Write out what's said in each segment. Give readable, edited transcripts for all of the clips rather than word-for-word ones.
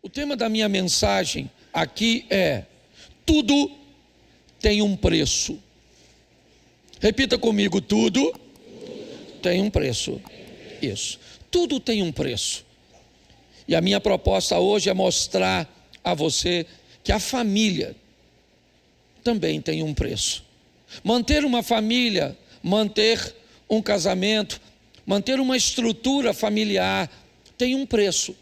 O tema da minha mensagem aqui é: tudo tem um preço. Repita comigo: tudo tem um preço. Isso, tudo tem um preço. E a minha proposta hoje é mostrar a você que a família também tem um preço. Manter uma família, manter um casamento, manter uma estrutura familiar tem um preço.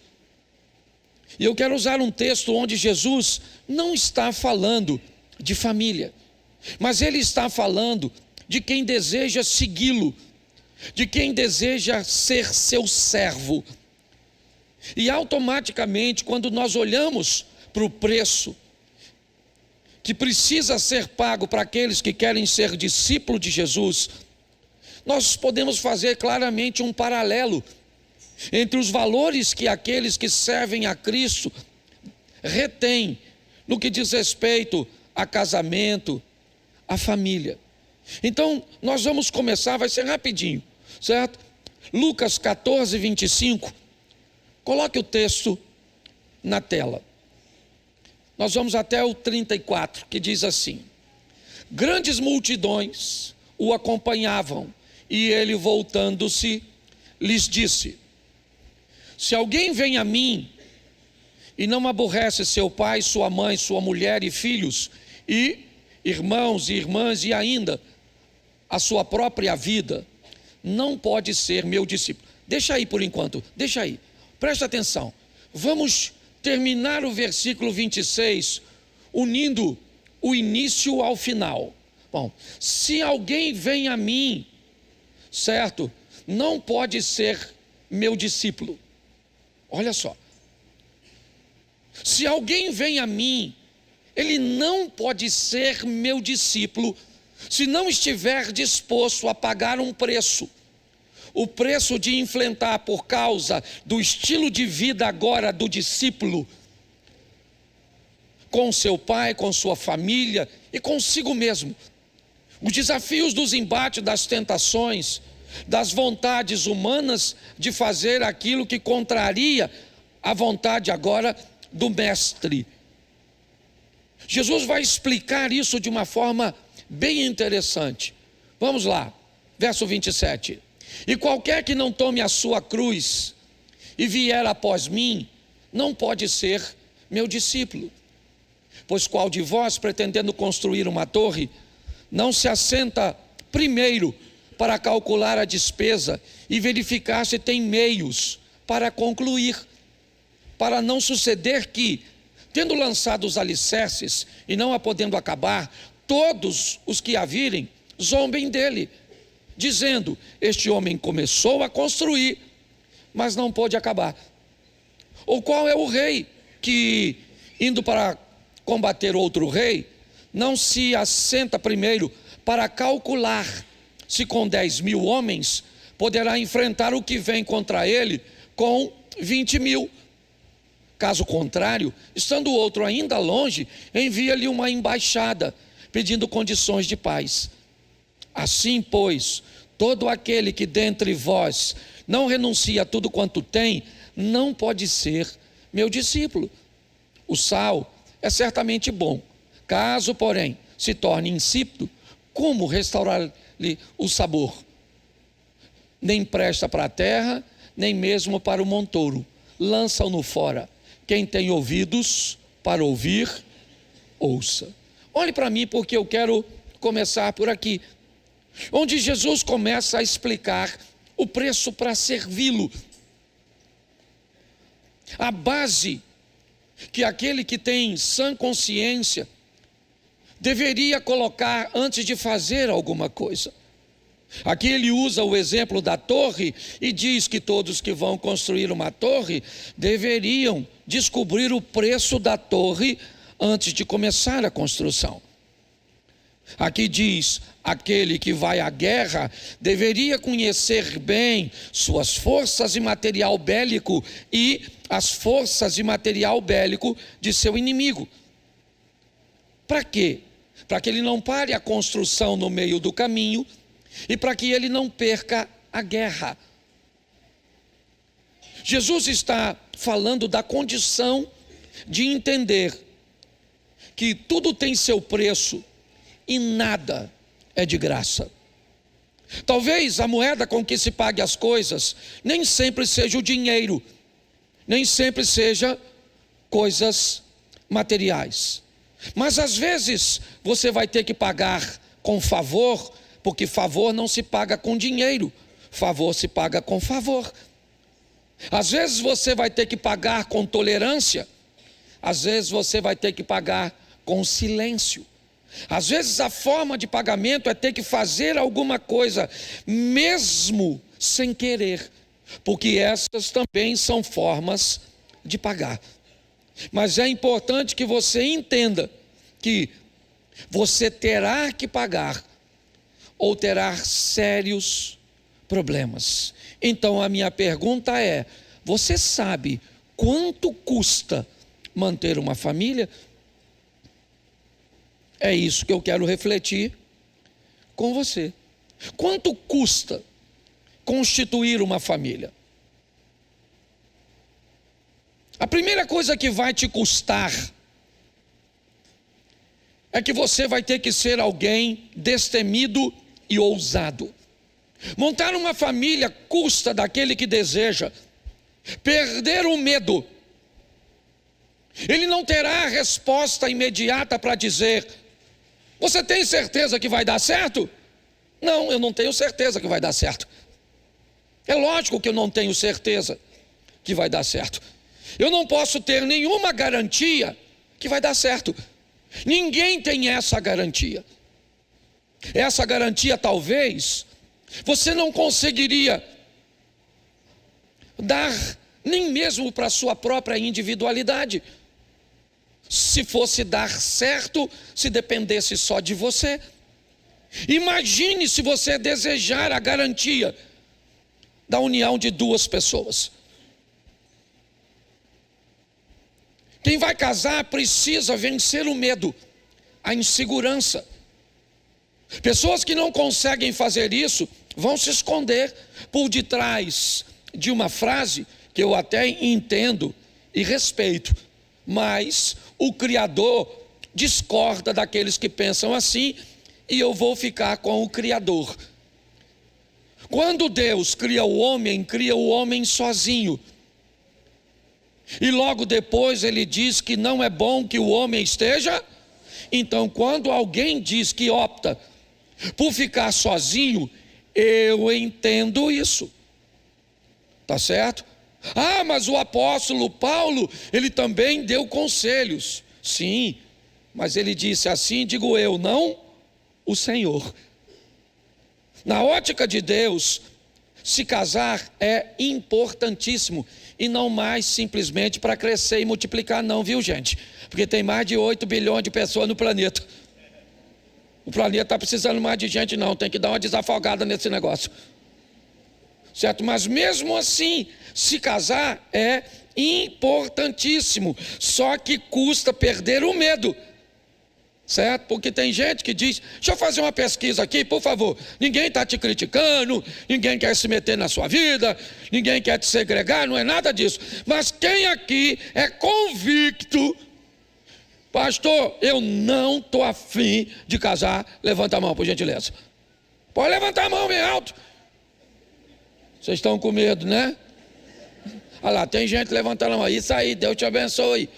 E eu quero usar um texto onde Jesus não está falando de família, mas ele está falando de quem deseja segui-lo, de quem deseja ser seu servo. E automaticamente, quando nós olhamos para o preço que precisa ser pago para aqueles que querem ser discípulos de Jesus, nós podemos fazer claramente um paralelo entre os valores que aqueles que servem a Cristo retêm no que diz respeito a casamento, a família. Então, nós vamos começar, vai ser rapidinho, certo? Lucas 14, 25, coloque o texto na tela. Nós vamos até o 34, que diz assim: grandes multidões o acompanhavam, e ele, voltando-se, lhes disse: se alguém vem a mim e não aborrece seu pai, sua mãe, sua mulher e filhos, e irmãos e irmãs, e ainda a sua própria vida, não pode ser meu discípulo. Deixa aí por enquanto, deixa aí, presta atenção. Vamos terminar o versículo 26, unindo o início ao final. Bom, se alguém vem a mim, certo, não pode ser meu discípulo. Olha só, se alguém vem a mim, ele não pode ser meu discípulo se não estiver disposto a pagar um preço. O preço de enfrentar, por causa do estilo de vida agora do discípulo, com seu pai, com sua família e consigo mesmo, os desafios dos embates, das tentações, das vontades humanas de fazer aquilo que contraria a vontade agora do mestre. Jesus vai explicar isso de uma forma bem interessante. Vamos lá, verso 27. E qualquer que não tome a sua cruz e vier após mim, não pode ser meu discípulo. Pois qual de vós, pretendendo construir uma torre, não se assenta primeiro para calcular a despesa e verificar se tem meios para concluir, para não suceder que, tendo lançado os alicerces e não a podendo acabar, todos os que a virem zombem dele, dizendo: este homem começou a construir, mas não pôde acabar. Ou qual é o rei que, indo para combater outro rei, não se assenta primeiro para calcular se com 10.000 homens poderá enfrentar o que vem contra ele com 20.000. Caso contrário, estando o outro ainda longe, envia-lhe uma embaixada, pedindo condições de paz. Assim, pois, todo aquele que dentre vós não renuncia a tudo quanto tem, não pode ser meu discípulo. O sal é certamente bom, caso, porém, se torne insípido, como restaurar-lhe o sabor? Nem presta para a terra, nem mesmo para o montouro. Lança-o fora. Quem tem ouvidos para ouvir, ouça. Olhe para mim, porque eu quero começar por aqui, onde Jesus começa a explicar o preço para servi-lo. A base que aquele que tem sã consciência deveria colocar antes de fazer alguma coisa. Aqui ele usa o exemplo da torre e diz que todos que vão construir uma torre deveriam descobrir o preço da torre antes de começar a construção. Aqui diz: aquele que vai à guerra deveria conhecer bem suas forças e material bélico e as forças e material bélico de seu inimigo. Para quê? Para que ele não pare a construção no meio do caminho e para que ele não perca a guerra. Jesus está falando da condição de entender que tudo tem seu preço e nada é de graça. Talvez a moeda com que se pague as coisas nem sempre seja o dinheiro, nem sempre seja coisas materiais. Mas às vezes você vai ter que pagar com favor, porque favor não se paga com dinheiro, favor se paga com favor. Às vezes você vai ter que pagar com tolerância, às vezes você vai ter que pagar com silêncio. Às vezes a forma de pagamento é ter que fazer alguma coisa, mesmo sem querer, porque essas também são formas de pagar. Mas é importante que você entenda que você terá que pagar ou terá sérios problemas. Então a minha pergunta é: você sabe quanto custa manter uma família? É isso que eu quero refletir com você. Quanto custa constituir uma família? A primeira coisa que vai te custar é que você vai ter que ser alguém destemido e ousado. Montar uma família custa daquele que deseja perder o medo. Ele não terá a resposta imediata para dizer: você tem certeza que vai dar certo? Não, eu não tenho certeza que vai dar certo. É lógico que eu não tenho certeza que vai dar certo. Eu não posso ter nenhuma garantia que vai dar certo. Ninguém tem essa garantia. Essa garantia talvez você não conseguiria dar nem mesmo para a sua própria individualidade. Se fosse dar certo, se dependesse só de você. Imagine se você desejar a garantia da união de duas pessoas. Quem vai casar precisa vencer o medo, a insegurança. Pessoas que não conseguem fazer isso vão se esconder por detrás de uma frase que eu até entendo e respeito, mas o Criador discorda daqueles que pensam assim, e eu vou ficar com o Criador. Quando Deus cria o homem sozinho. E logo depois ele diz que não é bom que o homem esteja. Então, quando alguém diz que opta por ficar sozinho, eu entendo isso. Tá certo? Ah, mas o apóstolo Paulo, ele também deu conselhos. Sim, mas ele disse: assim digo eu, não o Senhor. Na ótica de Deus, se casar é importantíssimo. E não mais simplesmente para crescer e multiplicar não, viu gente? Porque tem mais de 8 bilhões de pessoas no planeta. O planeta está precisando mais de gente não, tem que dar uma desafogada nesse negócio. Certo? Mas mesmo assim, se casar é importantíssimo. Só que custa perder o medo. Certo? Porque tem gente que diz: deixa eu fazer uma pesquisa aqui, por favor. Ninguém está te criticando, ninguém quer se meter na sua vida, ninguém quer te segregar, não é nada disso. Mas quem aqui é convicto: pastor, eu não estou afim de casar? Levanta a mão, por gentileza. Pode levantar a mão bem alto. Vocês estão com medo, né? Olha lá, tem gente levantando a mão. Isso aí, Deus te abençoe.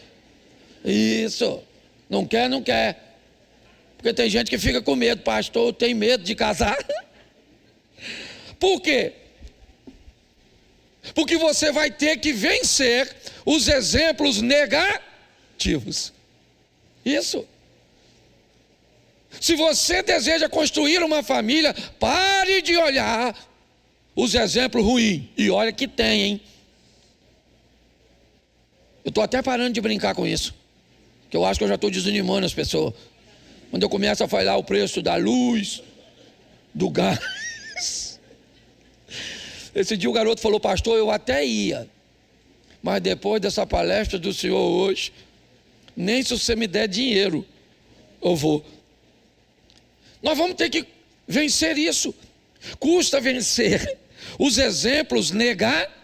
Isso. Não quer, não quer. Porque tem gente que fica com medo: pastor, eu tenho medo de casar. Por quê? Porque você vai ter que vencer os exemplos negativos. Isso. Se você deseja construir uma família, pare de olhar os exemplos ruins. E olha que tem, hein? Eu estou até parando de brincar com isso, que eu acho que eu já estou desanimando as pessoas. Quando eu começo a falar o preço da luz, do gás. Esse dia o garoto falou: pastor, eu até ia, mas depois dessa palestra do senhor hoje, nem se você me der dinheiro, eu vou. Nós vamos ter que vencer isso. Custa vencer os exemplos negativos.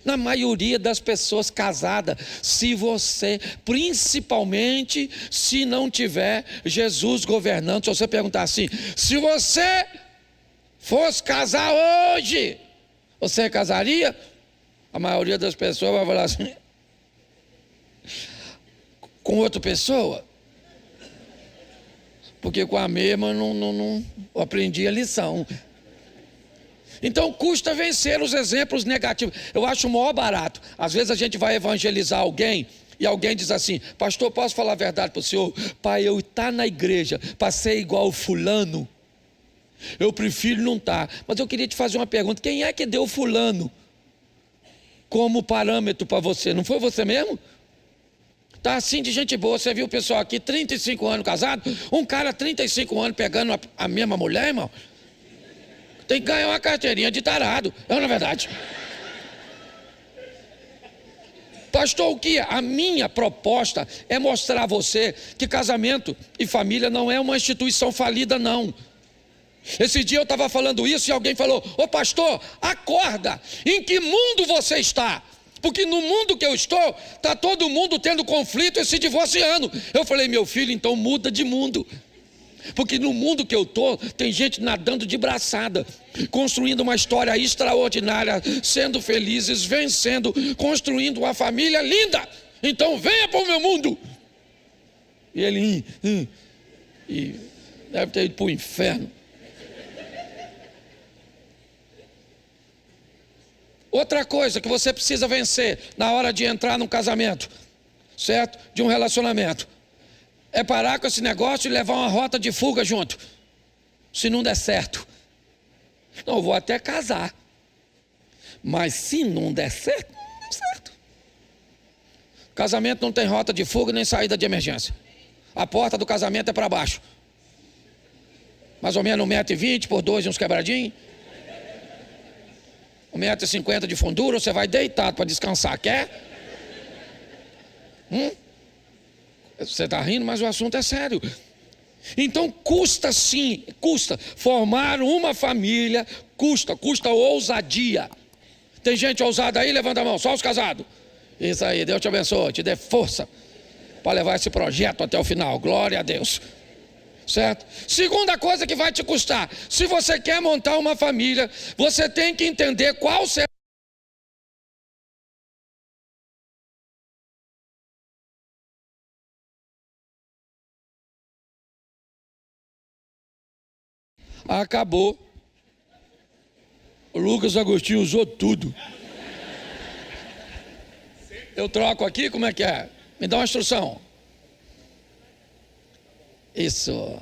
Na maioria das pessoas casadas, se você, principalmente se não tiver Jesus governando, se você perguntar assim, se você fosse casar hoje, você casaria? A maioria das pessoas vai falar assim, com outra pessoa, porque com a mesma eu não aprendi a lição. Então custa vencer os exemplos negativos. Eu acho o maior barato. Às vezes a gente vai evangelizar alguém e alguém diz assim, pastor, posso falar a verdade para o senhor? Pai, eu estar na igreja para ser igual o fulano, eu prefiro não estar. Mas eu queria te fazer uma pergunta, quem é que deu fulano como parâmetro para você? Não foi você mesmo? Tá assim de gente boa, você viu o pessoal aqui, 35 anos casado, um cara 35 anos pegando a mesma mulher, irmão? Tem que ganhar uma carteirinha de tarado, não é verdade? Pastor, o que? A minha proposta é mostrar a você que casamento e família não é uma instituição falida, não. Esse dia eu estava falando isso e alguém falou, ô pastor, acorda, em que mundo você está? Porque no mundo que eu estou, está todo mundo tendo conflito e se divorciando. Eu falei, meu filho, então muda de mundo. Porque no mundo que eu estou, tem gente nadando de braçada, construindo uma história extraordinária, sendo felizes, vencendo, construindo uma família linda. Então venha para o meu mundo. E ele e deve ter ido para o inferno. Outra coisa que você precisa vencer na hora de entrar num casamento, certo? De um relacionamento, é parar com esse negócio e levar uma rota de fuga junto. Se não der certo, não, eu vou até casar, mas se não der certo, não der certo. Casamento não tem rota de fuga nem saída de emergência. A porta do casamento é para baixo, mais ou menos 1,20 m por 2 e uns quebradinhos. 1,50 m de fundura, você vai deitado para descansar, quer? Você está rindo, mas o assunto é sério. Então custa sim, custa. Formar uma família, custa ousadia. Tem gente ousada aí? Levanta a mão, só os casados. Isso aí, Deus te abençoe, te dê força para levar esse projeto até o final, glória a Deus. Certo? Segunda coisa que vai te custar, se você quer montar uma família, você tem que entender qual será. Acabou. O Lucas Agostinho usou tudo. Eu troco aqui, como é que é? Me dá uma instrução. Isso.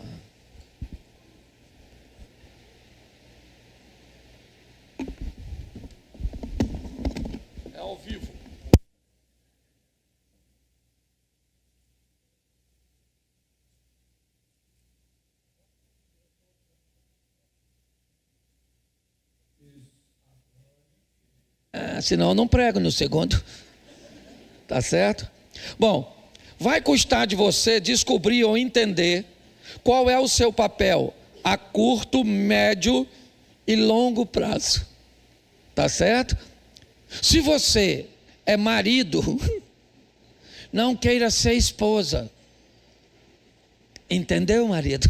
É ao vivo. Senão eu não prego no segundo. Tá certo? Bom, vai custar de você descobrir ou entender qual é o seu papel a curto, médio e longo prazo. Tá certo? Se você é marido, não queira ser esposa. Entendeu, marido?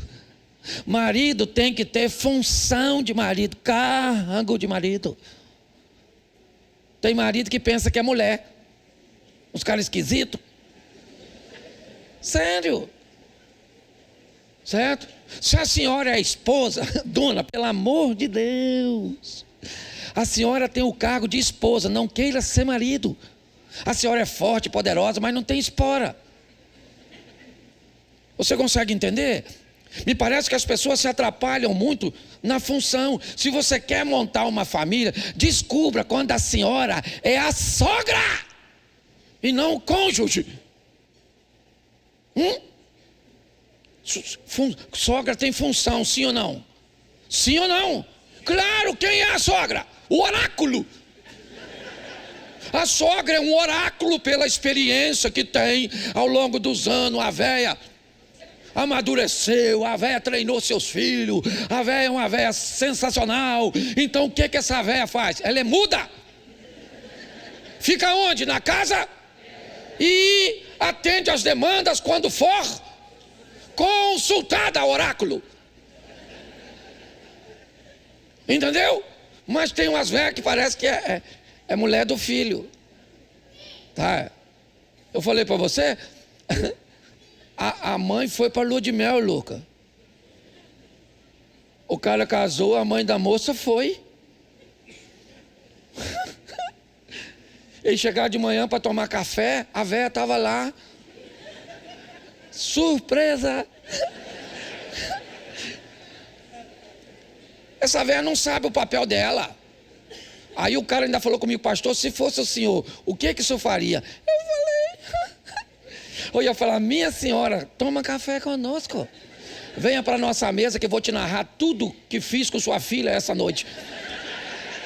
Marido tem que ter função de marido, cargo de marido. Tem marido que pensa que é mulher. Uns caras esquisitos. Sério. Certo? Se a senhora é esposa, dona, pelo amor de Deus, a senhora tem o cargo de esposa, não queira ser marido. A senhora é forte, poderosa, mas não tem espora. Você consegue entender? Me parece que as pessoas se atrapalham muito na função. Se você quer montar uma família, descubra quando a senhora é a sogra e não o cônjuge. Sogra tem função, sim ou não? Sim ou não? Claro, quem é a sogra? O oráculo. A sogra é um oráculo pela experiência que tem ao longo dos anos. A véia amadureceu, a véia treinou seus filhos, a véia é uma véia sensacional. Então o que essa véia faz? Ela é muda. Fica onde? Na casa? E atende às demandas quando for consultada ao oráculo. Entendeu? Mas tem umas velhas que parece que é mulher do filho. Tá? Eu falei para você, a mãe foi para a lua de mel, Luca. O cara casou, a mãe da moça foi. Ele chegava de manhã para tomar café, a velha estava lá. Surpresa! Essa velha não sabe o papel dela. Aí o cara ainda falou comigo, pastor, se fosse o senhor, o que o senhor faria? Eu falei, eu ia falar, minha senhora, toma café conosco. Venha para a nossa mesa que eu vou te narrar tudo que fiz com sua filha essa noite.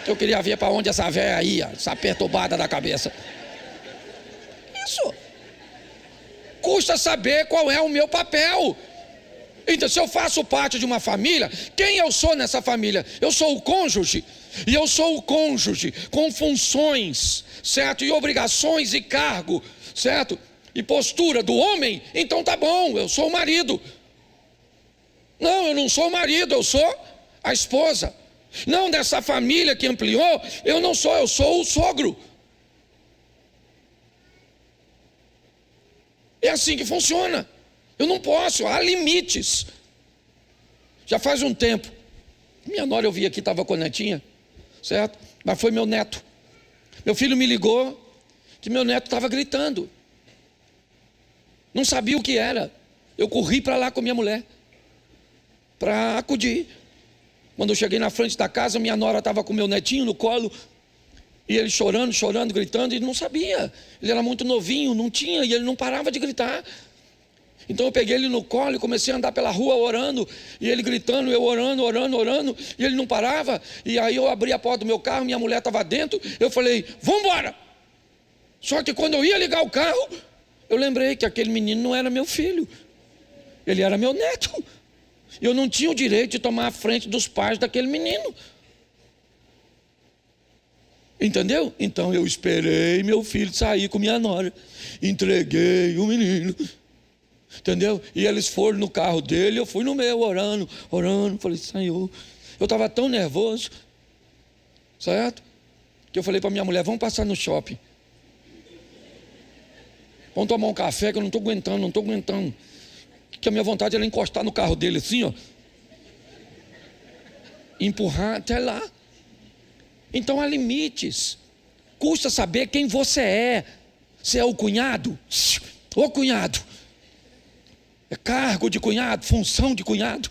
Eu queria ver para onde essa velha ia, essa perturbada da cabeça. Isso. Custa saber qual é o meu papel. Então, se eu faço parte de uma família, quem eu sou nessa família? Eu sou o cônjuge. E eu sou o cônjuge com funções, certo? E obrigações e cargo, certo? E postura do homem. Então tá bom, eu sou o marido. Não, eu não sou o marido, eu sou a esposa. Não, dessa família que ampliou, eu não sou, eu sou o sogro. É assim que funciona. Eu não posso, há limites. Já faz um tempo, minha nora eu vi aqui, estava com a netinha, certo? Mas foi meu neto. Meu filho me ligou que meu neto estava gritando. Não sabia o que era. Eu corri para lá com minha mulher, para acudir. Quando eu cheguei na frente da casa, minha nora estava com meu netinho no colo, e ele chorando, chorando, gritando, e não sabia. Ele era muito novinho, não tinha, e ele não parava de gritar. Então eu peguei ele no colo e comecei a andar pela rua orando, e ele gritando, eu orando, e ele não parava. E aí eu abri a porta do meu carro, minha mulher estava dentro, eu falei, vamos embora. Só que quando eu ia ligar o carro, eu lembrei que aquele menino não era meu filho, ele era meu neto. Eu não tinha o direito de tomar a frente dos pais daquele menino. Entendeu? Então eu esperei meu filho sair com minha nora, entreguei o menino. Entendeu? E eles foram no carro dele, eu fui no meu, orando. Falei, Senhor, eu estava tão nervoso, certo? Que eu falei para minha mulher, vamos passar no shopping. Vamos tomar um café que eu não estou aguentando. Que a minha vontade era encostar no carro dele assim, ó. Empurrar até lá. Então há limites. Custa saber quem você é. Você é o cunhado? Ô cunhado. É cargo de cunhado, função de cunhado.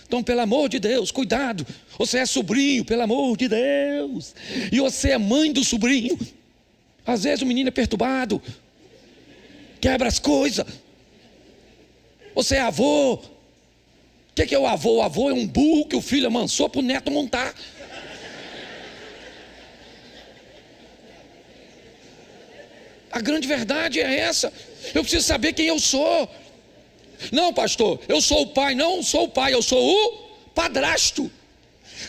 Então, pelo amor de Deus, cuidado. Você é sobrinho, pelo amor de Deus. E você é mãe do sobrinho. Às vezes o menino é perturbado, quebra as coisas. Você é avô. O que é o avô? O avô é um burro que o filho amansou para o neto montar. A grande verdade é essa. Eu preciso saber quem eu sou. Não, pastor, eu sou o pai. Não sou o pai, eu sou o padrasto.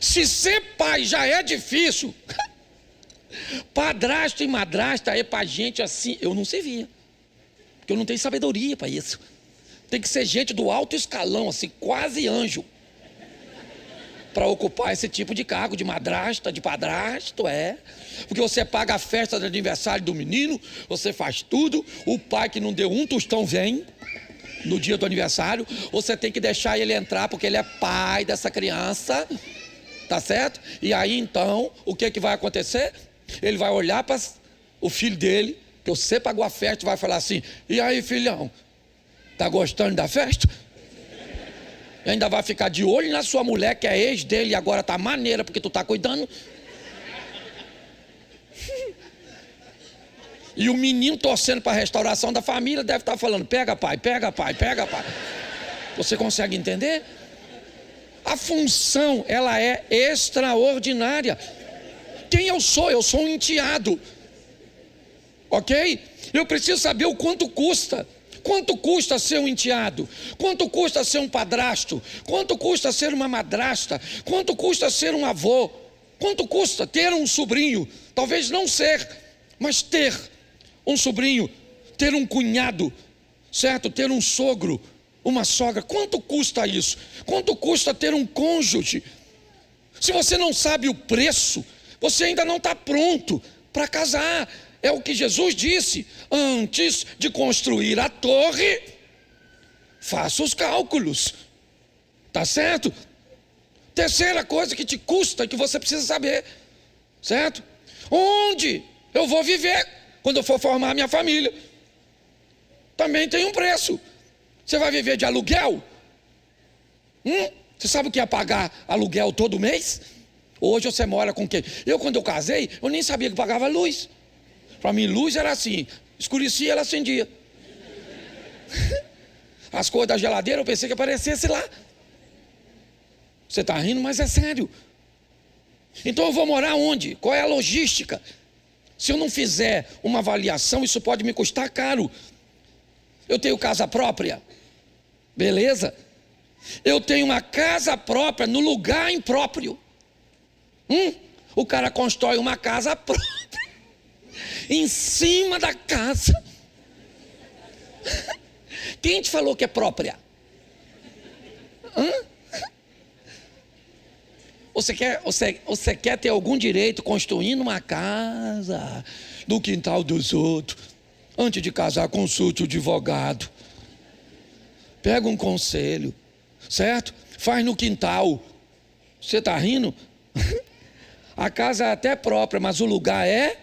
Se ser pai já é difícil, padrasto e madrasta é para gente assim. Eu não servia, porque eu não tenho sabedoria para isso. Tem que ser gente do alto escalão, assim, quase anjo, para ocupar esse tipo de cargo de madrasta, de padrasto, porque você paga a festa de aniversário do menino, você faz tudo, o pai que não deu um tostão vem no dia do aniversário, você tem que deixar ele entrar, porque ele é pai dessa criança, tá certo? E aí então, o que vai acontecer? Ele vai olhar para o filho dele, que você pagou a festa, e vai falar assim, e aí filhão, tá gostando da festa? E ainda vai ficar de olho na sua mulher, que é ex dele, e agora tá maneira, porque tu tá cuidando. E o menino torcendo para a restauração da família deve estar falando, pega pai, pega pai, pega pai. Você consegue entender? A função, ela é extraordinária. Quem eu sou? Eu sou um enteado. Ok? Eu preciso saber o quanto custa. Quanto custa ser um enteado? Quanto custa ser um padrasto? Quanto custa ser uma madrasta? Quanto custa ser um avô? Quanto custa ter um sobrinho? Talvez não ser Mas ter um sobrinho, ter um cunhado, certo? Ter um sogro, uma sogra, quanto custa isso? Quanto custa ter um cônjuge? Se você não sabe o preço, você ainda não está pronto para casar. É o que Jesus disse: antes de construir a torre, faça os cálculos. Tá certo? Terceira coisa que te custa, que você precisa saber, certo? Onde eu vou viver quando eu for formar a minha família? Também tem um preço. Você vai viver de aluguel? Você sabe o que é pagar aluguel todo mês? Hoje você mora com quem? Quando eu casei, eu nem sabia que pagava luz. Para mim, luz era assim: escurecia, ela acendia. As cores da geladeira eu pensei que aparecesse lá. Você está rindo, mas é sério. Então eu vou morar onde? Qual é a logística? Se eu não fizer uma avaliação, isso pode me custar caro. Eu tenho casa própria, beleza? Eu tenho uma casa própria no lugar impróprio. O cara constrói uma casa própria em cima da casa. Quem te falou que é própria? Você quer ter algum direito construindo uma casa no quintal dos outros? Antes de casar, consulte o advogado. Pega um conselho, certo? Faz no quintal. Você está rindo? A casa é até própria, mas o lugar é?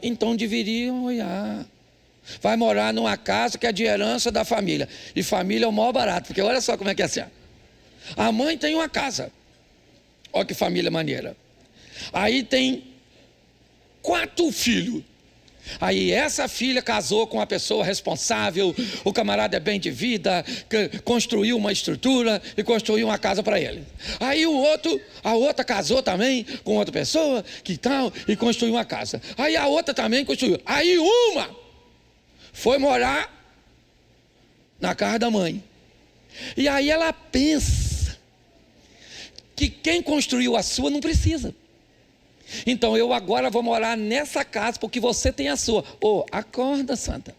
Então deveriam olhar. Vai morar numa casa que é de herança da família. E família é o maior barato, porque olha só como é que é assim. A mãe tem uma casa. Olha que família maneira. Aí tem 4 filhos. Aí essa filha casou com uma pessoa responsável, o camarada é bem de vida, construiu uma estrutura e construiu uma casa para ele. Aí a outra casou também com outra pessoa, que tal, e construiu uma casa. Aí a outra também construiu. Aí uma foi morar na casa da mãe. E aí ela pensa que quem construiu a sua não precisa. Então eu agora vou morar nessa casa porque você tem a sua. Acorda, santa.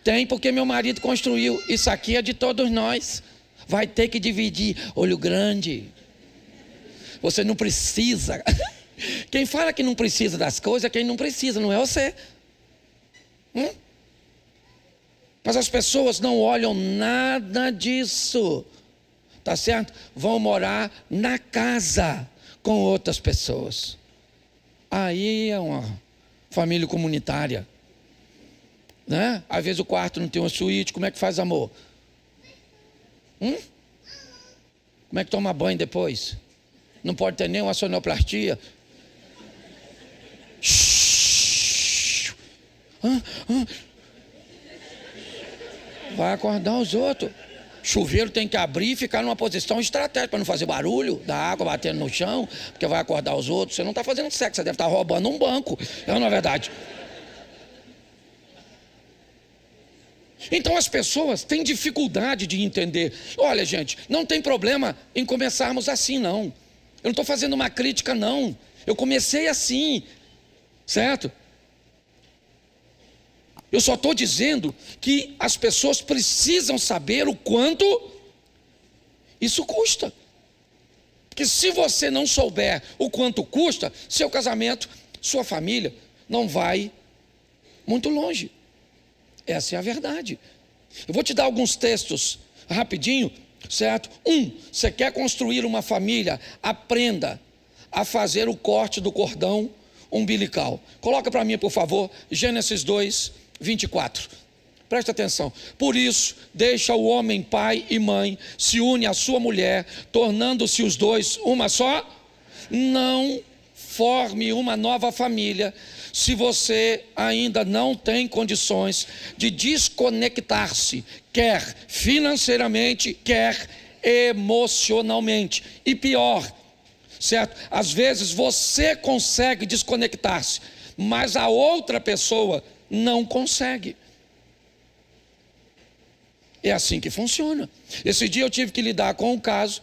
Tem porque meu marido construiu. Isso aqui é de todos nós. Vai ter que dividir. Olho grande. Você não precisa. Quem fala que não precisa das coisas é quem não precisa, não é você. Mas as pessoas não olham nada disso. Tá certo? Vão morar na casa com outras pessoas. Aí é uma família comunitária, né? Às vezes o quarto não tem uma suíte. Como é que faz amor? Como é que toma banho depois? Não pode ter nem uma sonoplastia. Vai acordar os outros. Chuveiro tem que abrir e ficar numa posição estratégica para não fazer barulho da água batendo no chão, porque vai acordar os outros. Você não está fazendo sexo, você deve estar roubando um banco. Não é verdade? Então as pessoas têm dificuldade de entender. Olha, gente, não tem problema em começarmos assim, não. Eu não estou fazendo uma crítica, não. Eu comecei assim, certo? Eu só estou dizendo que as pessoas precisam saber o quanto isso custa. Porque se você não souber o quanto custa, seu casamento, sua família, não vai muito longe. Essa é a verdade. Eu vou te dar alguns textos rapidinho, certo? Você quer construir uma família, aprenda a fazer o corte do cordão umbilical. Coloca para mim, por favor, Gênesis 2:24. Presta atenção. Por isso, deixa o homem pai e mãe, se une à sua mulher, tornando-se os dois uma só. Não forme uma nova família se você ainda não tem condições de desconectar-se, quer financeiramente, quer emocionalmente. E pior, certo? Às vezes você consegue desconectar-se, mas a outra pessoa não consegue. É assim que funciona. Esse dia eu tive que lidar com um caso,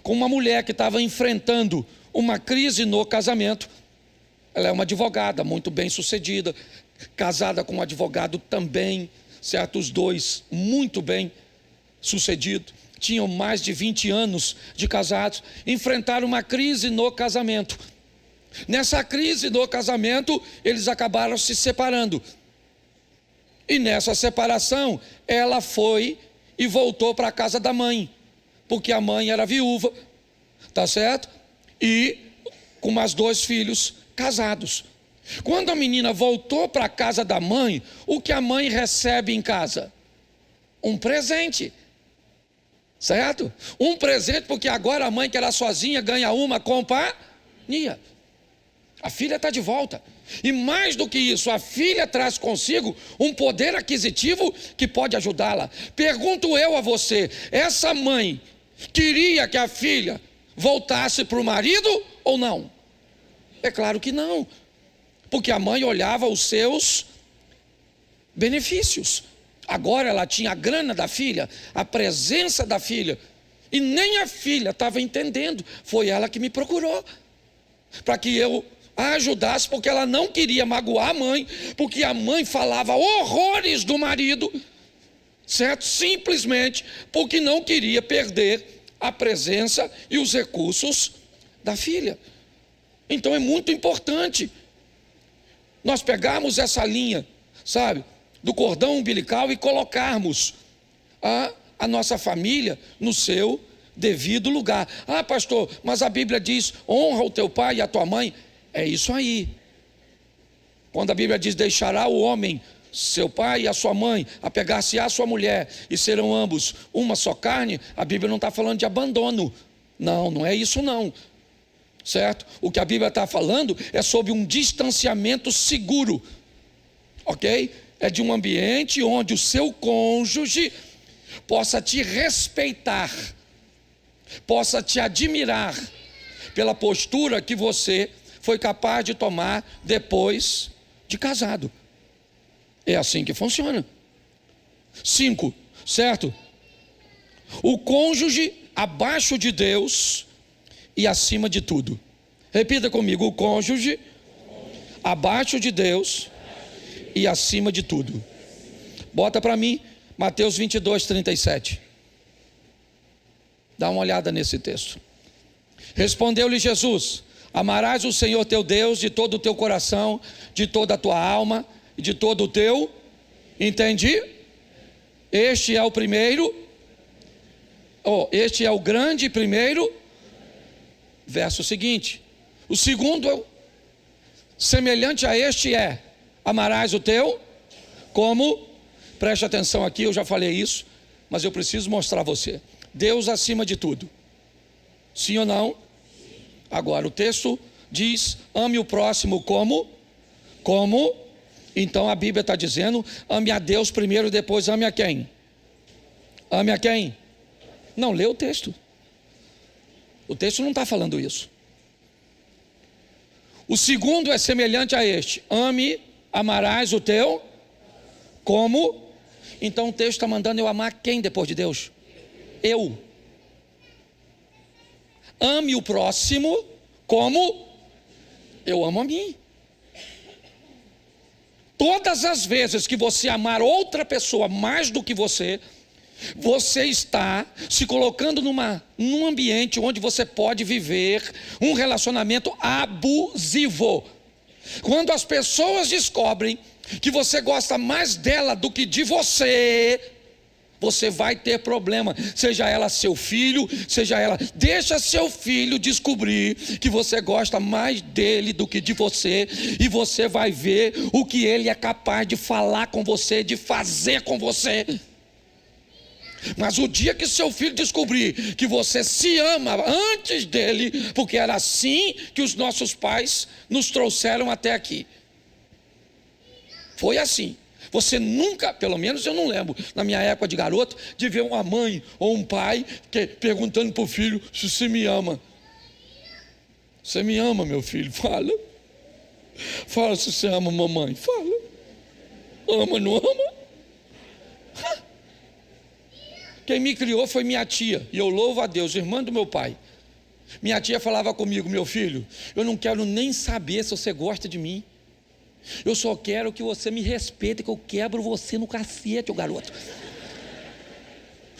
com uma mulher que estava enfrentando uma crise no casamento, Ela é uma advogada muito bem sucedida, casada com um advogado também, certo? Os dois muito bem sucedidos, tinham mais de 20 anos de casados, enfrentaram uma crise no casamento. Nessa crise no casamento, eles acabaram se separando. E nessa separação, ela foi e voltou para a casa da mãe, porque a mãe era viúva, tá certo? E com mais 2 filhos casados. Quando a menina voltou para a casa da mãe, o que a mãe recebe em casa? Um presente, certo? Um presente, porque agora a mãe que era sozinha ganha uma companhia. A filha está de volta. E mais do que isso, a filha traz consigo um poder aquisitivo que pode ajudá-la. Pergunto eu a você, essa mãe queria que a filha voltasse para o marido ou não? É claro que não, porque a mãe olhava os seus benefícios. Agora ela tinha a grana da filha, a presença da filha, e nem a filha estava entendendo. Foi ela que me procurou, para que eu a ajudasse, porque ela não queria magoar a mãe, porque a mãe falava horrores do marido, certo? Simplesmente porque não queria perder a presença e os recursos da filha. Então é muito importante nós pegarmos essa linha, sabe, do cordão umbilical e colocarmos a nossa família no seu devido lugar. Ah, pastor, mas a Bíblia diz, honra o teu pai e a tua mãe. É isso aí. Quando a Bíblia diz, deixará o homem, seu pai e a sua mãe, apegar-se à sua mulher, e serão ambos uma só carne, a Bíblia não está falando de abandono. Não, não é isso não. Certo? O que a Bíblia está falando é sobre um distanciamento seguro. Ok? É de um ambiente onde o seu cônjuge possa te respeitar, possa te admirar pela postura que você foi capaz de tomar depois de casado. É assim que funciona. 5, certo? O cônjuge abaixo de Deus e acima de tudo. Repita comigo, o cônjuge abaixo de Deus e acima de tudo. Bota para mim Mateus 22, 37. Dá uma olhada nesse texto. Respondeu-lhe Jesus: amarás o Senhor teu Deus de todo o teu coração, de toda a tua alma e de todo o teu. Entendi? Este é o primeiro. Este é o grande primeiro. Verso seguinte. O segundo, semelhante a este é: amarás o teu como. Preste atenção aqui, eu já falei isso, mas eu preciso mostrar a você. Deus acima de tudo. Sim ou não? Agora o texto diz: ame o próximo como? Então a Bíblia está dizendo: ame a Deus primeiro, depois ame a quem? Ame a quem? Não, lê o texto. O texto não está falando isso. O segundo é semelhante a este: amarás o teu como. Então o texto está mandando eu amar quem depois de Deus? Eu. Ame o próximo como eu amo a mim. Todas as vezes que você amar outra pessoa mais do que você está se colocando num ambiente onde você pode viver um relacionamento abusivo. Quando as pessoas descobrem que você gosta mais dela do que de você, você vai ter problema. Seja ela seu filho, seja ela. Deixa seu filho descobrir que você gosta mais dele do que de você, e você vai ver o que ele é capaz de falar com você, de fazer com você. Mas o dia que seu filho descobrir que você se ama antes dele, porque era assim que os nossos pais nos trouxeram até aqui. Foi assim. Você nunca, pelo menos eu não lembro, na minha época de garoto, de ver uma mãe ou um pai perguntando para o filho se você me ama. Você me ama, meu filho? Fala. Fala se você ama mamãe. Fala. Ama, não ama? Quem me criou foi minha tia, e eu louvo a Deus, irmã do meu pai. Minha tia falava comigo: meu filho, eu não quero nem saber se você gosta de mim. Eu só quero que você me respeite, que eu quebro você no cacete, ô garoto.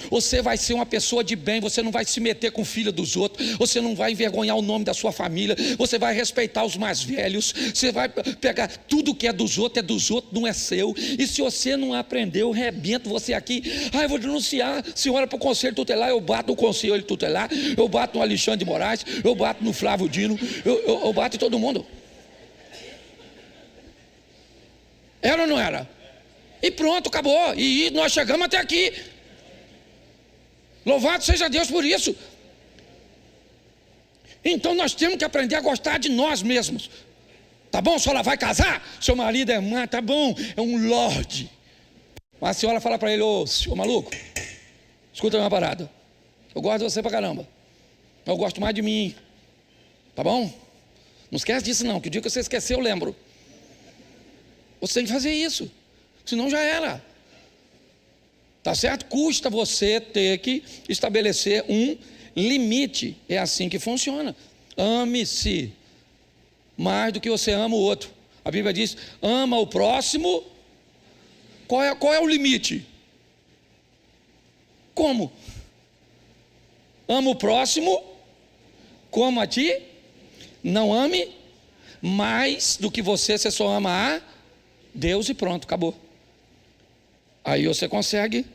Você vai ser uma pessoa de bem, você não vai se meter com o filho dos outros, você não vai envergonhar o nome da sua família, você vai respeitar os mais velhos, você vai pegar tudo que é dos outros, não é seu. E se você não aprender, eu rebento você aqui. Eu vou denunciar a senhora para o conselho tutelar. Eu bato no conselho tutelar, eu bato no Alexandre de Moraes, eu bato no Flávio Dino, eu bato em todo mundo. Era ou não era? E pronto, acabou. E nós chegamos até aqui. Louvado seja Deus por isso. Então nós temos que aprender a gostar de nós mesmos. Tá bom, a senhora vai casar? Seu marido é tá bom, é um lorde. Mas a senhora fala para ele: ô maluco, escuta uma parada. Eu gosto de você pra caramba. Eu gosto mais de mim. Tá bom? Não esquece disso não, que o dia que você esquecer eu lembro. Você tem que fazer isso, senão já era. Tá certo? Custa você ter que estabelecer um limite. É assim que funciona. Ame-se mais do que você ama o outro. A Bíblia diz: ama o próximo. Qual é o limite? Como? Ama o próximo como a ti. Não ame mais do que você só ama a Deus e pronto, acabou. Aí você consegue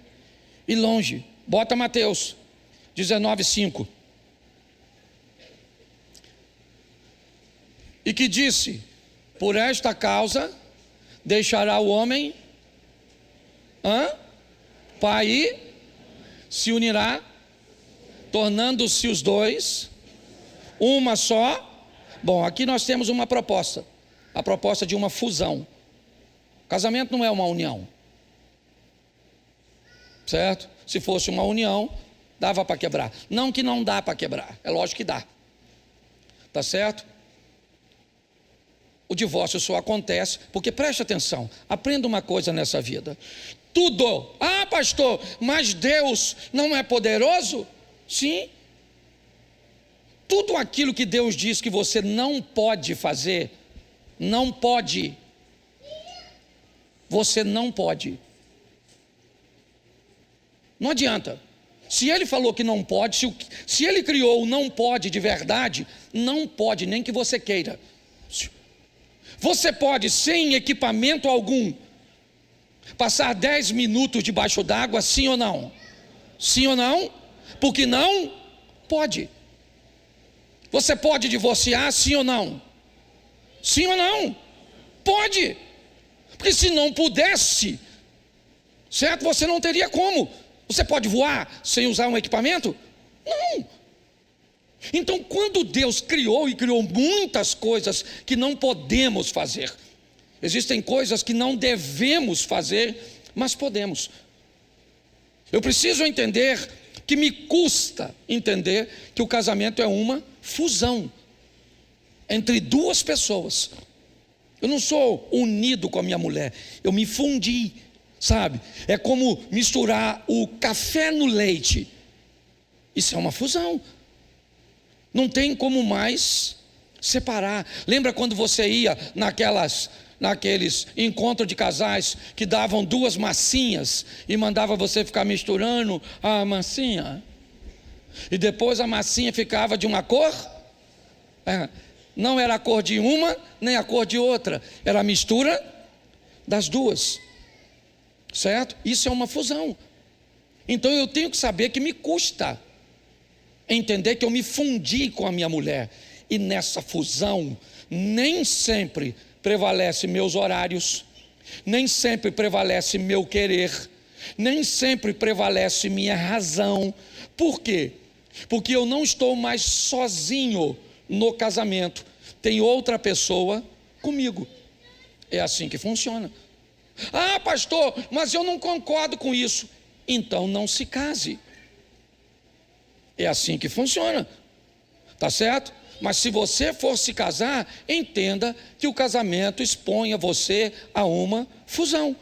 ir longe. Bota Mateus 19:5. E que disse: por esta causa deixará o homem pai e se unirá, tornando-se os dois uma só. Bom, aqui nós temos uma proposta, a proposta de uma fusão. Casamento não é uma união, certo? Se fosse uma união, dava para quebrar. Não que não dá para quebrar, é lógico que dá. Tá certo? O divórcio só acontece porque, preste atenção, aprenda uma coisa nessa vida. Tudo, pastor, mas Deus não é poderoso? Sim. Tudo aquilo que Deus diz que você não pode fazer, não pode. Você não pode. Não adianta. Se ele falou que não pode, se ele criou o não pode de verdade, não pode, nem que você queira. Você pode, sem equipamento algum, passar 10 minutos debaixo d'água, sim ou não? Sim ou não? Porque não pode. Você pode divorciar, sim ou não? Sim ou não? Pode. Porque se não pudesse, certo? Você não teria como. Você pode voar sem usar um equipamento? Não. Então, quando Deus criou, e criou muitas coisas que não podemos fazer, existem coisas que não devemos fazer, mas podemos. Eu preciso entender que me custa entender que o casamento é uma fusão entre duas pessoas. Eu não sou unido com a minha mulher, eu me fundi, sabe? É como misturar o café no leite. Isso é uma fusão. Não tem como mais separar. Lembra quando você ia naqueles encontros de casais que davam 2 massinhas e mandava você ficar misturando a massinha? E depois a massinha ficava de uma cor? Não era a cor de uma, nem a cor de outra. Era a mistura das duas. Certo? Isso é uma fusão. Então eu tenho que saber que me custa entender que eu me fundi com a minha mulher. E nessa fusão, nem sempre prevalece meus horários, nem sempre prevalece meu querer, nem sempre prevalece minha razão. Por quê? Porque eu não estou mais sozinho no casamento, tem outra pessoa comigo. É assim que funciona. Pastor, mas eu não concordo com isso. Então não se case. É assim que funciona, tá certo? Mas se você for se casar, entenda que o casamento exponha você a uma fusão.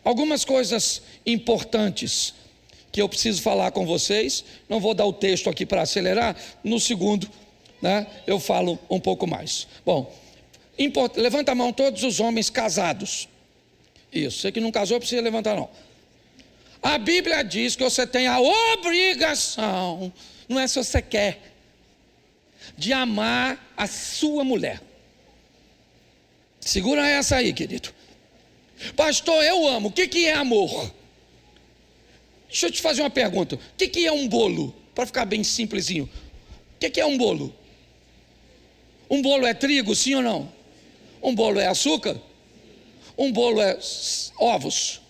Algumas coisas importantes que eu preciso falar com vocês. Não vou dar o texto aqui para acelerar. No segundo, né, eu falo um pouco mais. Bom, levanta a mão todos os homens casados. Isso, você que não casou precisa levantar não. A Bíblia diz que você tem a obrigação, não é se você quer, de amar a sua mulher. Segura essa aí, querido. Pastor, eu amo. O que é amor? Deixa eu te fazer uma pergunta. O que é um bolo? Para ficar bem simplesinho. O que é um bolo? Um bolo é trigo, sim ou não? Um bolo é açúcar? Um bolo é ovos?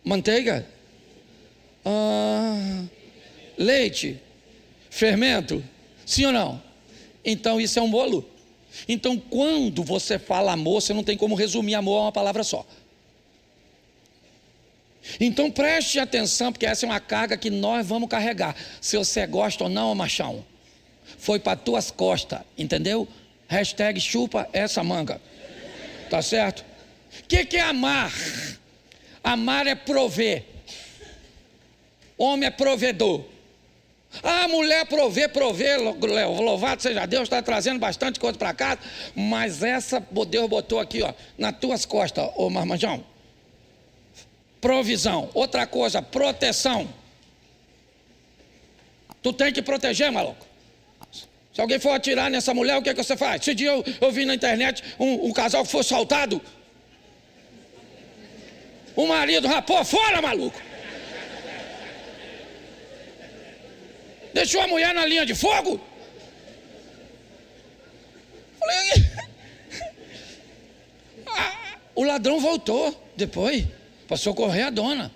Manteiga? Leite? Fermento? Sim ou não? Então isso é um bolo. Então quando você fala amor, você não tem como resumir amor a uma palavra só. Então preste atenção, porque essa é uma carga que nós vamos carregar. Se você gosta ou não, machão, foi para tuas costas, entendeu? Hashtag chupa essa manga. Tá certo? O que é amar? Amar é prover. Homem é provedor. A mulher prover, louvado seja Deus, está trazendo bastante coisa para casa, mas essa Deus botou aqui, ó, nas tuas costas, ô marmanjão. Provisão. Outra coisa, proteção. Tu tem que proteger, maluco. Se alguém for atirar nessa mulher, o que você faz? Esse dia eu vi na internet um casal que foi assaltado. O marido rapou fora, maluco. Deixou a mulher na linha de fogo. Falei, o ladrão voltou depois para socorrer a dona.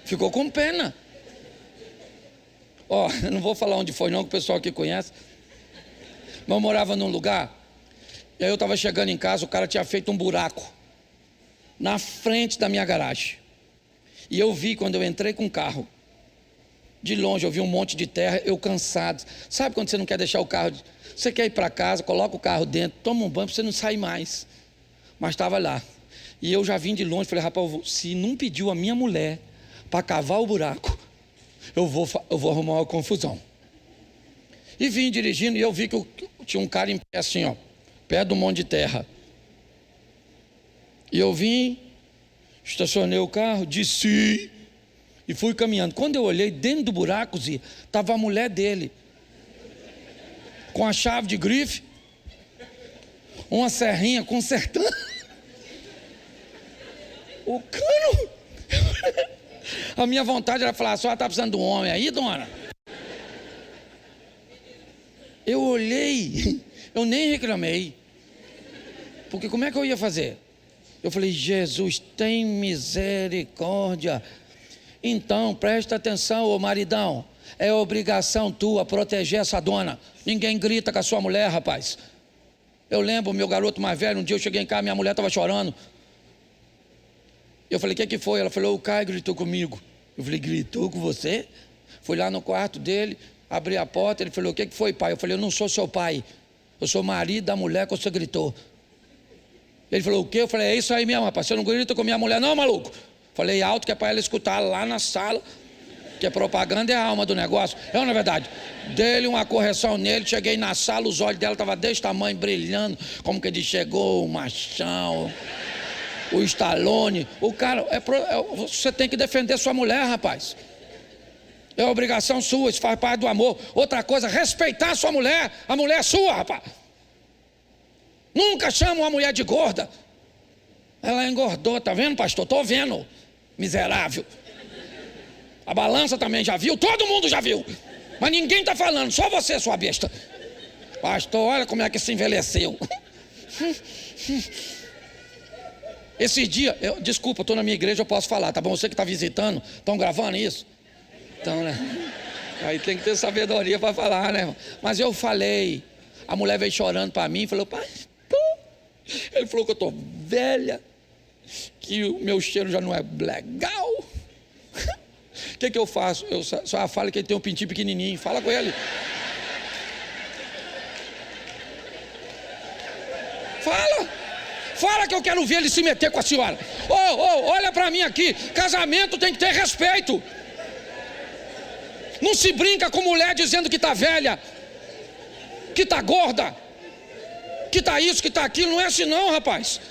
Ficou com pena. Ó, eu não vou falar onde foi não, que o pessoal aqui conhece. Mas eu morava num lugar, e aí eu estava chegando em casa, o cara tinha feito um buraco na frente da minha garagem. E eu vi quando eu entrei com o carro. De longe eu vi um monte de terra, eu cansado. Sabe quando você não quer deixar o carro? Você quer ir para casa, coloca o carro dentro, toma um banho para você não sair mais. Mas estava lá. E eu já vim de longe, falei, rapaz, se não pediu a minha mulher para cavar o buraco, eu vou arrumar uma confusão. E vim dirigindo e eu vi que tinha um cara em pé assim, ó, perto do monte de terra. E eu vim, estacionei o carro, desci e fui caminhando. Quando eu olhei dentro do buraco, estava a mulher dele, com a chave de grife, uma serrinha consertando o cano. A minha vontade era falar, só está precisando de um homem aí, dona? Eu olhei, eu nem reclamei, porque como é que eu ia fazer? Eu falei, Jesus, tem misericórdia. Então, presta atenção, ô maridão, é obrigação tua proteger essa dona. Ninguém grita com a sua mulher, rapaz. Eu lembro, meu garoto mais velho, um dia eu cheguei em casa, minha mulher estava chorando. Eu falei, o que foi? Ela falou, o Caio gritou comigo. Eu falei, gritou com você? Fui lá no quarto dele, abri a porta, ele falou, o que foi, pai? Eu falei, eu não sou seu pai, eu sou marido da mulher que você gritou. Ele falou, o quê? Eu falei, é isso aí mesmo, rapaz, você não grita com minha mulher não, maluco? Falei alto que é para ela escutar lá na sala, que a propaganda é a alma do negócio. É ou não é verdade? Dei-lhe uma correção nele, cheguei na sala, os olhos dela estavam desse tamanho, brilhando, como que ele chegou, o machão, o Stallone. O cara, você tem que defender sua mulher, rapaz. É obrigação sua, isso faz parte do amor. Outra coisa, respeitar sua mulher. A mulher é sua, rapaz. Nunca chama uma mulher de gorda. Ela engordou, tá vendo, pastor? Estou vendo, miserável. A balança também já viu, todo mundo já viu. Mas ninguém está falando, só você, sua besta. Pastor, olha como é que se envelheceu. Esse dia, desculpa, estou na minha igreja, eu posso falar, tá bom? Você que está visitando, estão gravando isso? Então, né? Aí tem que ter sabedoria para falar, né? Mas eu falei, a mulher veio chorando para mim e falou, pastor, ele falou que eu estou velha, que o meu cheiro já não é legal. O que eu faço? Eu só falo que ele tem um pintinho pequenininho, fala com ele. Fala que eu quero ver ele se meter com a senhora. Olha para mim aqui, casamento tem que ter respeito. Não se brinca com mulher dizendo que está velha, que está gorda, que está isso, que está aquilo. Não é assim não, rapaz.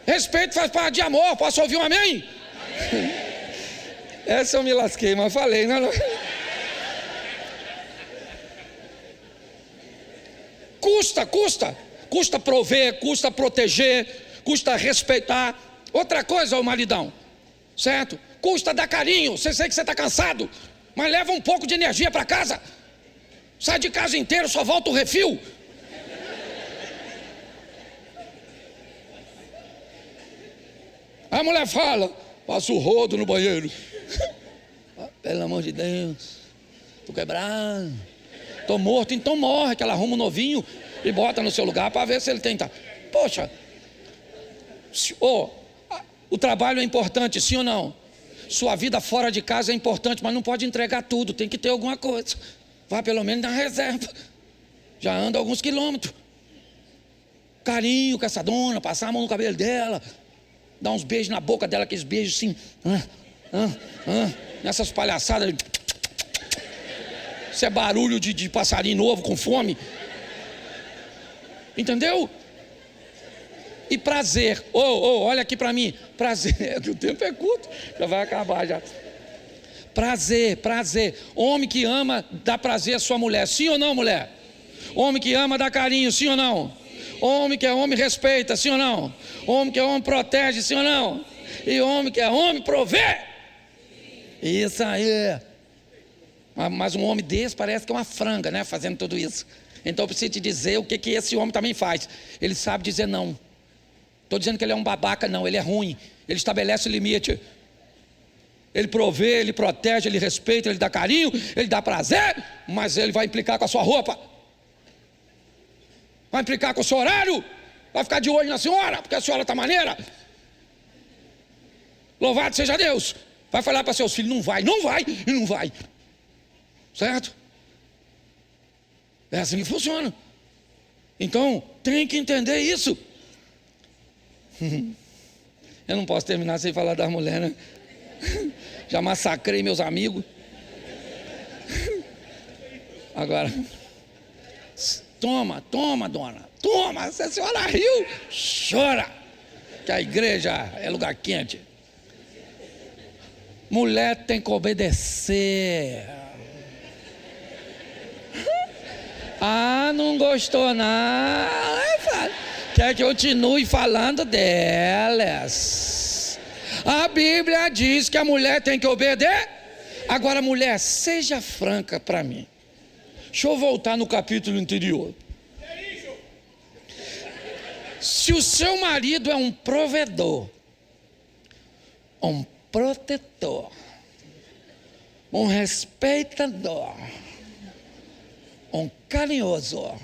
Respeito faz parte de amor. Posso ouvir um amém? Essa eu me lasquei, mas falei, não. Custa prover, custa proteger, custa respeitar. Outra coisa, ô maridão, certo? Custa dar carinho. Você sei que você está cansado, mas leva um pouco de energia para casa. Sai de casa inteiro, só volta o refil. A mulher fala, passa o rodo no banheiro. Pelo amor de Deus, tô quebrado, tô morto. Então morre, que ela arruma um novinho e bota no seu lugar para ver se ele tenta. Poxa, o trabalho é importante, sim ou não? Sua vida fora de casa é importante, mas não pode entregar tudo, tem que ter alguma coisa. Vai pelo menos na reserva. Já anda alguns quilômetros. Carinho com essa dona, passar a mão no cabelo dela, dar uns beijos na boca dela, aqueles beijos assim, nessas palhaçadas. Isso é barulho de passarinho novo com fome. Entendeu? E prazer. Olha aqui para mim. Prazer. O tempo é curto, já vai acabar já. Prazer. Homem que ama dá prazer à sua mulher. Sim ou não, mulher? Homem que ama dá carinho. Sim ou não? Homem que é homem respeita. Sim ou não? Homem que é homem protege. Sim ou não? E homem que é homem provê. Isso aí. Mas um homem desse parece que é uma franga, né? Fazendo tudo isso. Então eu preciso te dizer o que esse homem também faz. Ele sabe dizer não. Estou dizendo que ele é um babaca, não. Ele é ruim. Ele estabelece limite. Ele provê, ele protege, ele respeita, ele dá carinho, ele dá prazer, mas ele vai implicar com a sua roupa, vai implicar com o seu horário, vai ficar de olho na senhora, porque a senhora está maneira. Louvado seja Deus. Vai falar para seus filhos, não vai, e não vai. Certo? É assim que funciona. Então, tem que entender isso. Eu não posso terminar sem falar das mulheres, né? Já massacrei meus amigos. Agora, toma, dona. Toma, se a senhora riu, chora. Que a igreja é lugar quente. Mulher tem que obedecer. Não gostou não. Quer que eu continue falando delas. A Bíblia diz que a mulher tem que obedecer. Agora, mulher, seja franca para mim. Deixa eu voltar no capítulo anterior. Se o seu marido é um provedor, um protetor, um respeitador, um carinhoso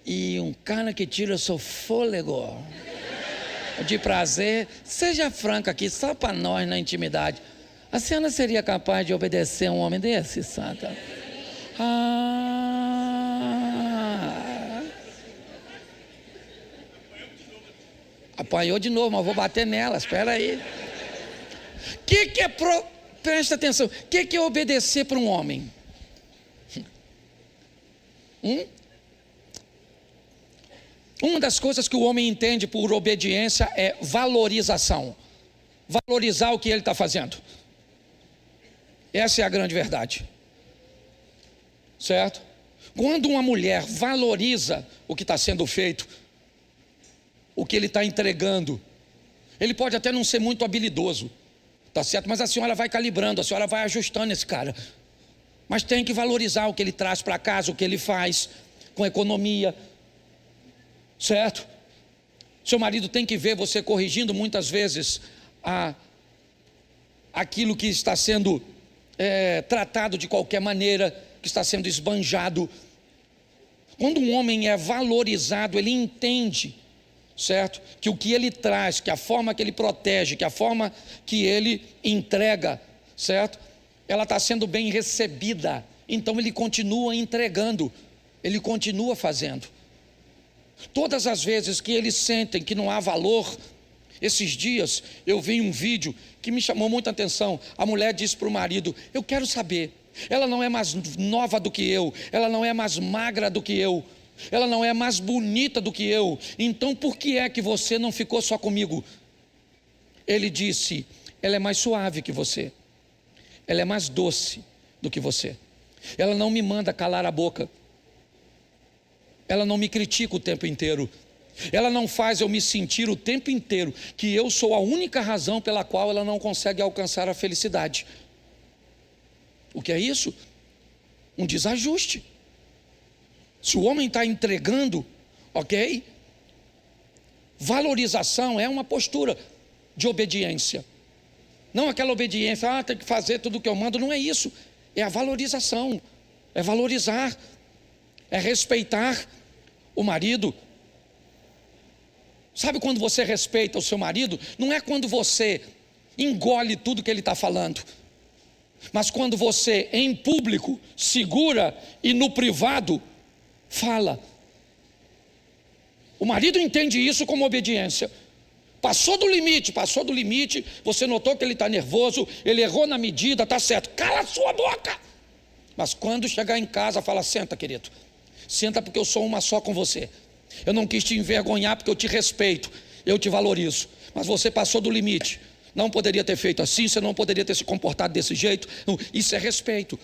e um cara que tira o seu fôlego de prazer, seja franca aqui, só para nós na intimidade. A senhora seria capaz de obedecer a um homem desse, santa? Apanhou de novo, mas vou bater nela, espera aí. Presta atenção, o que é obedecer para um homem? Uma das coisas que o homem entende por obediência é valorização. Valorizar o que ele está fazendo. Essa é a grande verdade. Certo? Quando uma mulher valoriza o que está sendo feito, o que ele está entregando, ele pode até não ser muito habilidoso, tá certo? Mas a senhora vai calibrando, a senhora vai ajustando esse cara. Mas tem que valorizar o que ele traz para casa, o que ele faz com economia. Certo? Seu marido tem que ver você corrigindo muitas vezes aquilo que está sendo tratado de qualquer maneira, que está sendo esbanjado. Quando um homem é valorizado, ele entende, certo? Que o que ele traz, que a forma que ele protege, que a forma que ele entrega, certo? Ela está sendo bem recebida. Então ele continua entregando, ele continua fazendo. Todas as vezes que eles sentem que não há valor, Esses dias eu vi um vídeo que me chamou muita atenção. A mulher disse para o marido: eu quero saber, ela não é mais nova do que eu, ela não é mais magra do que eu, ela não é mais bonita do que eu, então por que é que você não ficou só comigo? Ele disse: ela é mais suave que você, ela é mais doce do que você, ela não me manda calar a boca, ela não me critica o tempo inteiro, ela não faz eu me sentir o tempo inteiro que eu sou a única razão pela qual ela não consegue alcançar a felicidade. O que é isso? Um desajuste. Se o homem está entregando, ok? Valorização é uma postura de obediência. Não aquela obediência, tem que fazer tudo o que eu mando, não é isso. É a valorização, é valorizar, é respeitar o marido. Sabe quando você respeita o seu marido? Não é quando você engole tudo que ele está falando, mas quando você em público segura e no privado fala. O marido entende isso como obediência. Passou do limite, você notou que ele está nervoso, ele errou na medida, está certo, cala a sua boca. Mas quando chegar em casa, fala: senta, querido, senta, porque eu sou uma só com você. Eu não quis te envergonhar porque eu te respeito, eu te valorizo, mas você passou do limite, não poderia ter feito assim, você não poderia ter se comportado desse jeito. Isso é respeito,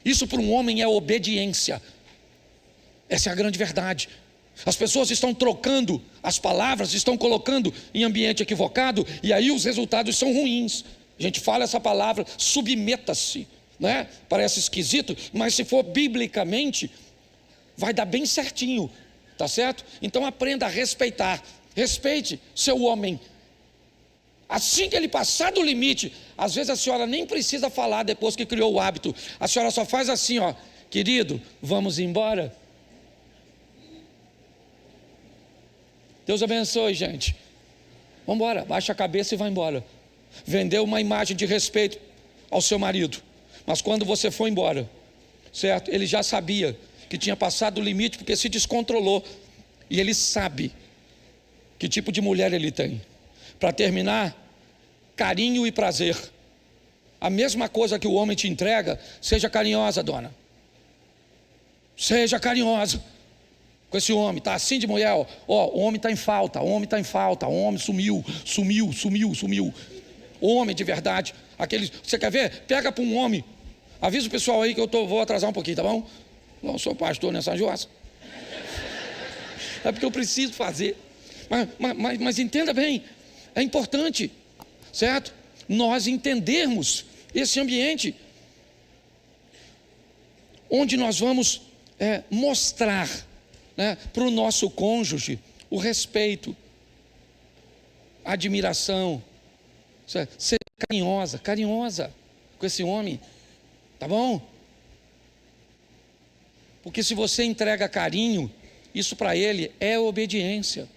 isso para um homem é obediência. Essa é a grande verdade. As pessoas estão trocando as palavras, estão colocando em ambiente equivocado, e aí os resultados são ruins. A gente fala essa palavra, submeta-se, né? Parece esquisito, mas se for biblicamente, vai dar bem certinho. Tá certo? Então aprenda a respeitar. Respeite seu homem. Assim que ele passar do limite, às vezes a senhora nem precisa falar depois que criou o hábito. A senhora só faz assim, ó: querido, vamos embora? Deus abençoe, gente. Vamos embora, baixa a cabeça e vai embora. Vendeu uma imagem de respeito ao seu marido, mas quando você for embora, certo? Ele já sabia que tinha passado o limite porque se descontrolou, e ele sabe que tipo de mulher ele tem. Para terminar, carinho e prazer, a mesma coisa que o homem te entrega. Seja carinhosa, dona, seja carinhosa com esse homem. Está assim de mulher, o homem está em falta, o homem está em falta, o homem sumiu. O homem de verdade, aquele, você quer ver? Pega para um homem, avisa o pessoal aí que eu vou atrasar um pouquinho, tá bom? Não sou pastor nessa jossa. É porque eu preciso fazer. Mas entenda bem, é importante, certo? Nós entendermos esse ambiente onde nós vamos mostrar, né, para o nosso cônjuge o respeito, a admiração. Ser carinhosa com esse homem, tá bom? Porque se você entrega carinho, isso para ele é obediência.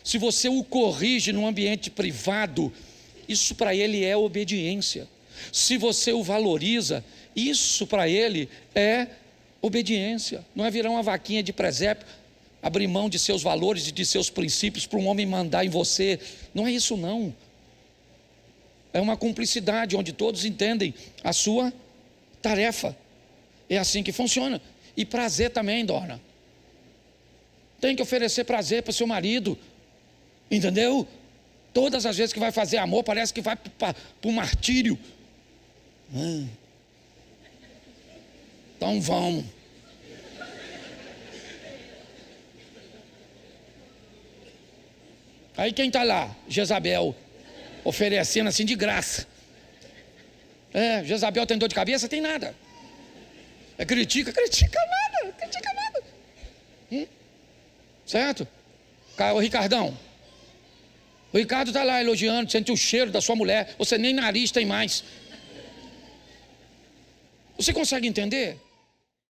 Se você o corrige num ambiente privado, isso para ele é obediência. Se você o valoriza, isso para ele é obediência. Não é virar uma vaquinha de presépio, abrir mão de seus valores e de seus princípios para um homem mandar em você. Não é isso não. É uma cumplicidade onde todos entendem a sua tarefa. É assim que funciona. E prazer também, dona. Tem que oferecer prazer para o seu marido. Entendeu? Todas as vezes que vai fazer amor, parece que vai para o martírio. Então vamos. Aí quem está lá? Jezabel, oferecendo assim de graça. Jezabel tem dor de cabeça? Tem nada. Critica nada. Certo? O Ricardão. O Ricardo está lá elogiando, sente o cheiro da sua mulher. Você nem nariz tem mais. Você consegue entender?